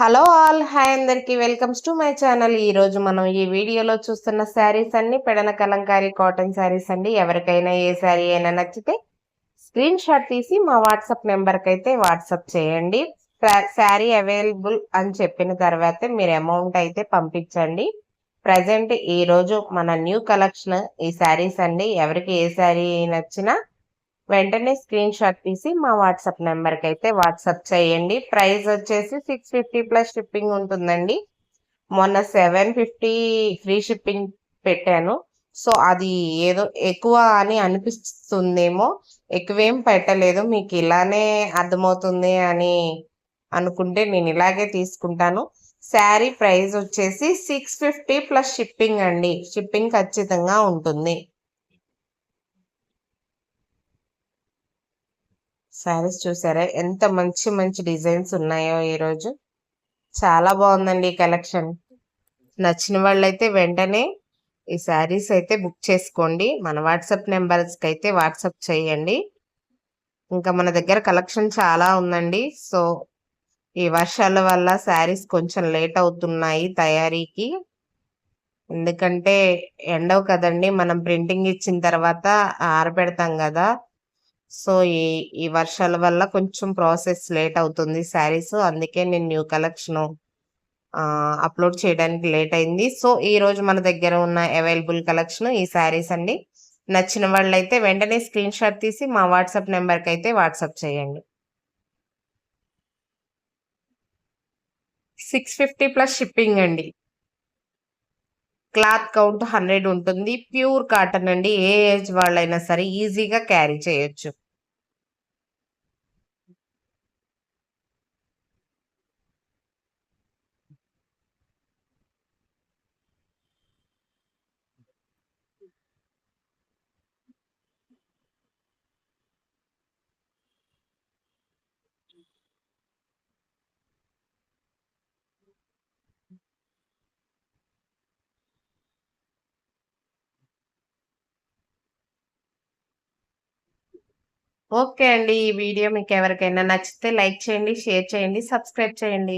Hello all hi అందరికి welcomes to my channel. ఈ రోజు మనం ఈ వీడియోలో చూస్తున్న శారీస్ అన్ని పెడన కలంకారీ కాటన్ శారీస్ అండి. ఎవరికైనా ఏ శారీ అయినా నచ్చితే స్క్రీన్ షాట్ తీసి మా వాట్సాప్ నెంబర్కి అయితే వాట్సాప్ చేయండి. శారీ అవైలబుల్ అని చెప్పిన తర్వాతే మీరు అమౌంట్ అయితే పంపించండి. ప్రజెంట్ ఈ రోజు మన న్యూ కలెక్షన్ ఈ శారీస్ అండి. ఎవరికి ఏ శారీ నచ్చినా వెంటనే స్క్రీన్ షాట్ తీసి మా వాట్సాప్ నెంబర్కి అయితే వాట్సాప్ చేయండి. ప్రైస్ వచ్చేసి 650 ప్లస్ షిప్పింగ్ ఉంటుందండి. మొన్న 750 ఫ్రీ షిప్పింగ్ పెట్టాను. సో అది ఏదో ఎక్కువ అని అనిపిస్తుందేమో, ఎక్కువేం పెట్టలేదు. మీకు ఇలానే అర్థమవుతుంది అని అనుకుంటే నేను ఇలాగే తీసుకుంటాను. శారీ ప్రైస్ వచ్చేసి 650 ప్లస్ షిప్పింగ్ అండి. షిప్పింగ్ ఖచ్చితంగా ఉంటుంది. శారీస్ చూసారా ఎంత మంచి మంచి డిజైన్స్ ఉన్నాయో ఈరోజు. చాలా బాగుందండి ఈ కలెక్షన్. నచ్చిన వాళ్ళైతే వెంటనే ఈ శారీస్ అయితే బుక్ చేసుకోండి. మన వాట్సాప్ నెంబర్స్కి అయితే వాట్సాప్ చేయండి. ఇంకా మన దగ్గర కలెక్షన్ చాలా ఉందండి. సో ఈ వర్షాల వల్ల శారీస్ కొంచెం లేట్ అవుతున్నాయి తయారీకి. ఎందుకంటే ఎండవు కదండి, మనం ప్రింటింగ్ ఇచ్చిన తర్వాత ఆరబెడతాం కదా. సో ఈ వర్షాల వల్ల కొంచెం ప్రాసెస్ లేట్ అవుతుంది శారీస్. అందుకే నేను న్యూ కలెక్షన్ అప్లోడ్ చేయడానికి లేట్ అయింది. సో ఈ రోజు మన దగ్గర ఉన్న అవైలబుల్ కలెక్షన్ ఈ శారీస్ అండి. నచ్చిన వాళ్ళైతే వెంటనే స్క్రీన్ షాట్ తీసి మా వాట్సాప్ నెంబర్కి అయితే వాట్సాప్ చేయండి. 650 ప్లస్ షిప్పింగ్ అండి. క్లాత్ కౌంట్ 100 ఉంటుంది. ప్యూర్ కాటన్ అండి. ఏ ఏజ్ వాళ్ళైనా సరే ఈజీగా క్యారీ చేయొచ్చు. ఓకే అండి. ఈ వీడియో మీకు ఎవరికైనా నచ్చితే లైక్ చేయండి, షేర్ చేయండి, సబ్స్క్రైబ్ చేయండి.